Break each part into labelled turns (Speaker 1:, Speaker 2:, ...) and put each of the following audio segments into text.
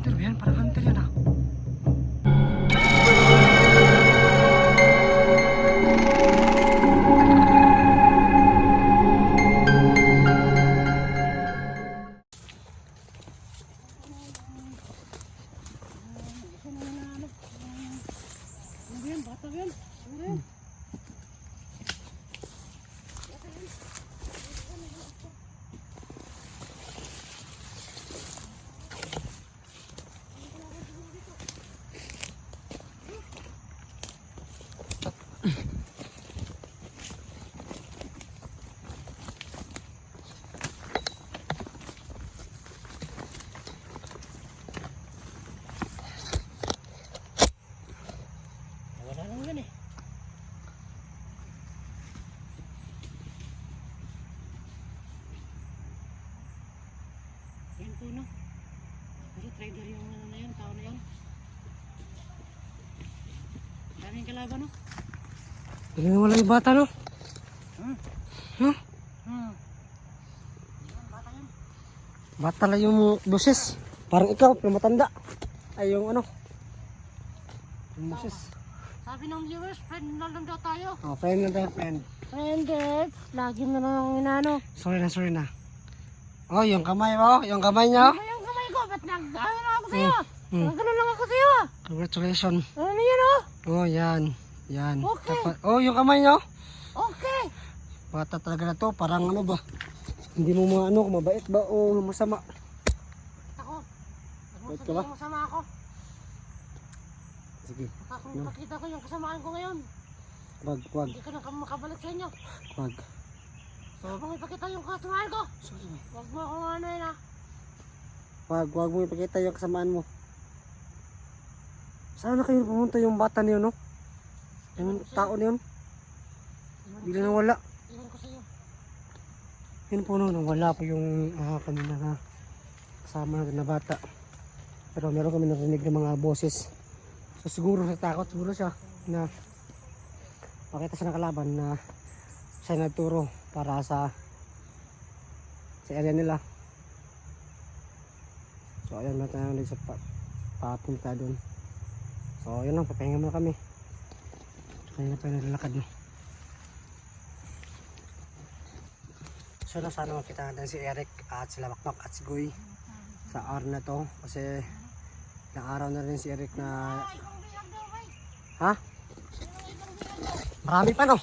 Speaker 1: Hunter ba yan? Parang hunter yan ah.
Speaker 2: Yan po no. Kasi trader yung ano na yan, tao na yan. Daming kalaban no.
Speaker 1: Hindi na wala yung bata no? Huh?
Speaker 2: Bata yan.
Speaker 1: Bata lang yung boses. Parang ikaw, yung matanda. Ay yung ano. Yung boses.
Speaker 2: Sabi ng viewers, friend na lang daw tayo.
Speaker 1: Oh, friend na tayo, friend.
Speaker 2: Friended, lagi mo na lang inano.
Speaker 1: Sorry na. Oh, yung kamay mo, yung kamay niya.
Speaker 2: Ano yung kamay ko? Ba't nag-ano lang ako sa'yo?
Speaker 1: Mm.
Speaker 2: Nag-ano lang ako sa'yo.
Speaker 1: Congratulations.
Speaker 2: Ano yan oh?
Speaker 1: Oh, yan.
Speaker 2: Okay.
Speaker 1: Oh, yung kamay niyo.
Speaker 2: Okay.
Speaker 1: Bata talaga na to, parang ano ba? Hindi mo maano, kung mabait ba o masama.
Speaker 2: Ako.
Speaker 1: Bait ka ba?
Speaker 2: Masama ako.
Speaker 1: Sige,
Speaker 2: Pakita ko yung kasamaan ko ngayon.
Speaker 1: wag.
Speaker 2: Hindi ka na makabalik sa inyo.
Speaker 1: Wag.
Speaker 2: Huwag mong ipakita yung kasamaan ko. Huwag mo akong ano yun ah.
Speaker 1: Wag mo ipakita yung kasamaan mo. Saan na kayo pumunta yung bata niyo, no? Yung tao niyo? Bigla na wala.
Speaker 2: Iwan ko sa'yo.
Speaker 1: Yun po no, wala po yung kanina na kasama natin na bata. Pero meron kami narinig ng mga boses. So siguro natakot siguro siya na makita siya ng kalaban na siya nagturo para sa area nila. So ayan, meron tayo ulit sa papunta doon. So yun lang, papahinga muna kami. Kanina pa yung nalalakad no. So na sana makita natin si Eric at si Makmak at si Goy sa araw na to. Kasi ilang araw na rin si Eric na... Ha? Marami pa no?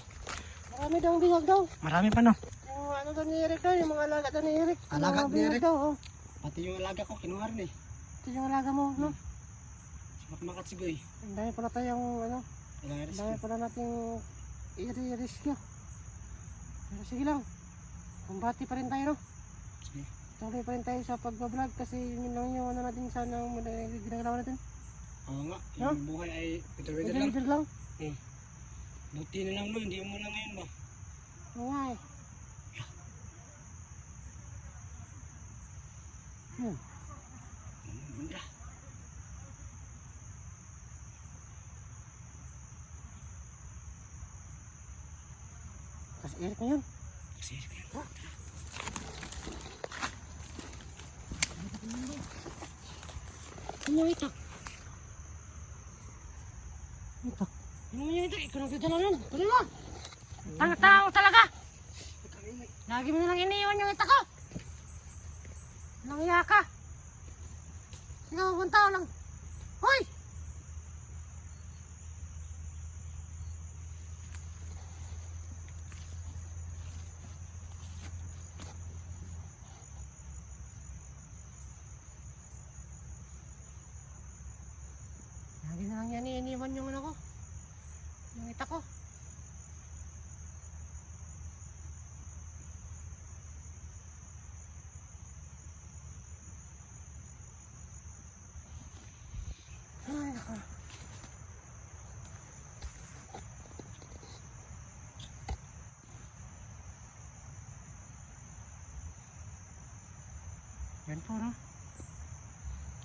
Speaker 2: Marami daw ang bihag daw.
Speaker 1: Marami pa no?
Speaker 2: Yung ano daw ni Eric daw, yung mga alaga daw ni Eric.
Speaker 1: Alaga
Speaker 2: Mga
Speaker 1: ni
Speaker 2: bihag
Speaker 1: Eric?
Speaker 2: daw, oh.
Speaker 1: Pati yung alaga ko, kinuha rin eh.
Speaker 2: Ito yung alaga mo, no?
Speaker 1: Si Makmak at si Goy.
Speaker 2: Ang dami pala tayong, ano,
Speaker 1: Ilang
Speaker 2: ang
Speaker 1: Eric?
Speaker 2: dami pala nating i-rescue. Pero sige lang, kumbati pa rin tayo, no?
Speaker 1: Sige.
Speaker 2: Tuloy pa rin tayo sa pagbablog kasi yun lang yung ano natin sana ginagawa natin.
Speaker 1: Oo nga,
Speaker 2: No?
Speaker 1: yung buhay ay pito-pito lang.
Speaker 2: Video lang.
Speaker 1: Buti na lang no, hindi mo na ngayon ba?
Speaker 2: Oo nga eh.
Speaker 1: Bunda.
Speaker 2: Tapos Eric na yun.
Speaker 1: Si Eric yan.
Speaker 2: Ano yung itak? Itak? Ano yung itak? Ikaw nagdadala nun. Tuloy mo! Ang tao talaga! Lagi mo nalang iniiwan yung itak ko! Nangya ka! Ikaw kung tao lang. Hoy! Lagi na lang yan iniiwan yung ano ko. Yung itak ko. Ay, nako. Yan po no.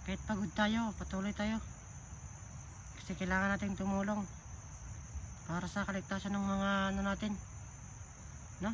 Speaker 2: Kahit pagod tayo, patuloy tayo. Kasi kailangan natin tumulong para sa kaligtasan ng mga ano natin. No?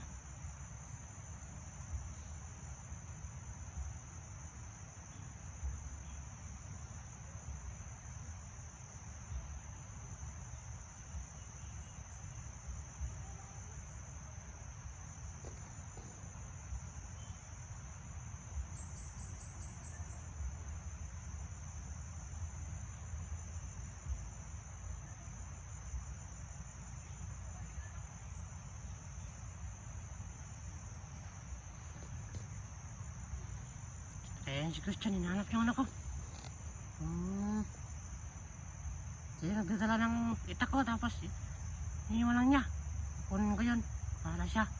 Speaker 2: Ayan si Christian, hinahanap yung anak ko. Siya nagdadala ng itak ko, tapos iniwan lang niya. Kunin ko yun. Bahala siya.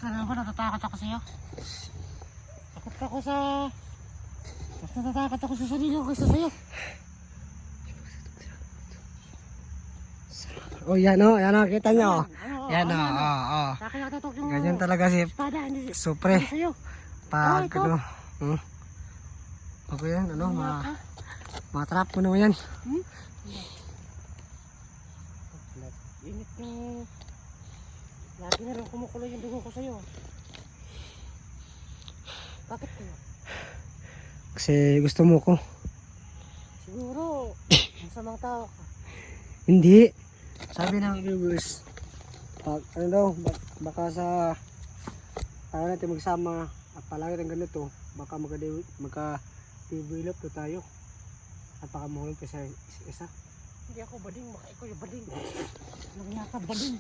Speaker 2: Kailangan ko, natatakot ako sa'yo. Natatakot ako sa sarili ko kaysa sa'yo.
Speaker 1: Oh, yan o. Yan o. Kita nyo. Yan o.
Speaker 2: Sa akin nakatutok yung
Speaker 1: Ganyan talaga si
Speaker 2: espada, hindi
Speaker 1: Supre.
Speaker 2: sa'yo.
Speaker 1: Pag
Speaker 2: ito.
Speaker 1: ano. Okay yan. Ano. Matrap mo naman yan.
Speaker 2: Init yung... Lagi na lang kumukulo yung dugo ko sa'yo. Bakit kaya?
Speaker 1: Kasi gusto mo ko.
Speaker 2: Siguro, masamang tao ka.
Speaker 1: Hindi. Sabi ng viewers, pag ano daw, baka sa tayo natin magsama at palagi ng ganito, baka magka-develop to tayo at baka mahulog tayo sa isa.
Speaker 2: Hindi ako bading, baka ikaw yung bading. Nangya ka bading.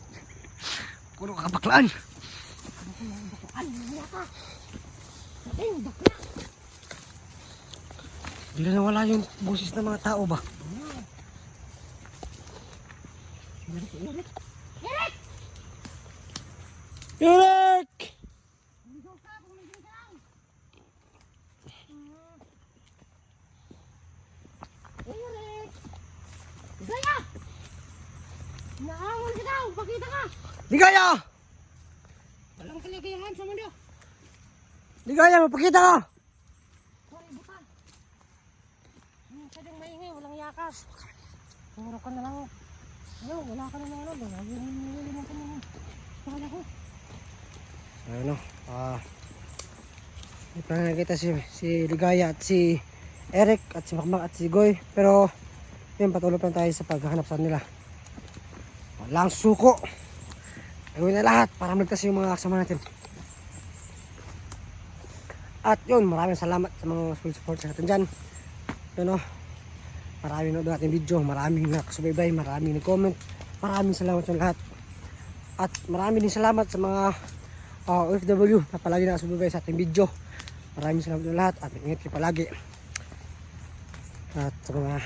Speaker 1: Puro kabaklaan.
Speaker 2: Nangya ka. Bading, bakla.
Speaker 1: Hindi na nawala yung boses ng mga tao ba?
Speaker 2: Eric!
Speaker 1: Eric!
Speaker 2: Ligaw ka, pumiligin ka lang. Eric! Gaya! Nahamon ka daw, pakita ka!
Speaker 1: Ligaya!
Speaker 2: Walang kaligayahan sa mundo.
Speaker 1: Ligaya, mapakita ka!
Speaker 2: Sorry, buta. Masyadong maingay, walang yakas. Puro ka na lang. Ano, wala ka na lang ano. Naliliman ka na lang. Pakala ko.
Speaker 1: Ano, hindi pa nakikita si Ligaya at si Eric at si Makmak at si Goy. Pero, yun, patuloy pa tayo sa paghahanap sa nila. Walang suko. Gawin na lahat para magtas yung mga kasama natin. At yun, maraming salamat sa mga support sa natin dyan. Yun o, maraming nanood natin video, maraming nakasubaybay, maraming nag-comment. Maraming salamat sa lahat. At maraming din salamat sa mga OFW na palagi nakasubaybay sa ating video. Maraming salamat sa lahat at ingat kayo palagi. At sa mga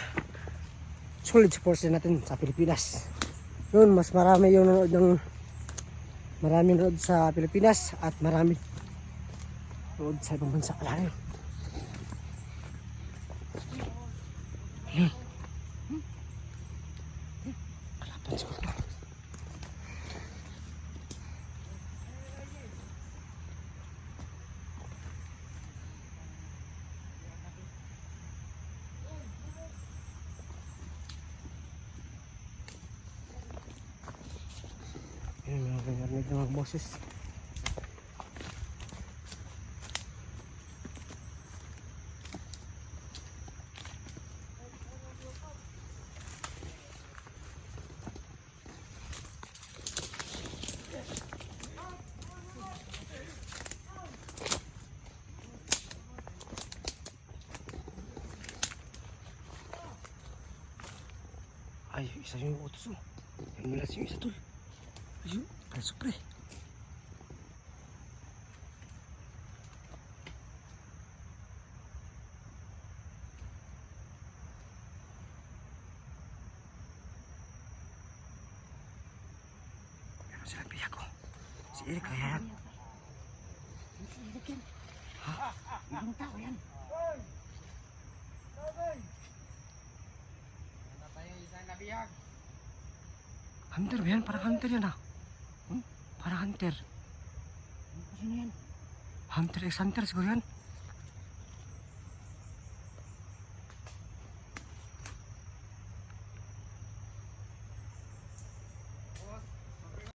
Speaker 1: solid supporters natin sa Pilipinas. Yun, mas marami yung nanood sa Pilipinas at marami nanood sa ibang bansa. Alam kalapan siguro. Yun, narinig ng mga boses. Ay, isa yung utos mo. Yan malas yung isa tol. Ayun, ay supre. Meron silang biyak ko. Si Eric kaya yan.
Speaker 2: Si Eric yan. Ha? Ibang tao yan.
Speaker 1: Hunter ba yan? Parang hunter yan ah. Parang hunter.
Speaker 2: Sino yan?
Speaker 1: Hunter x Hunter siguro yan.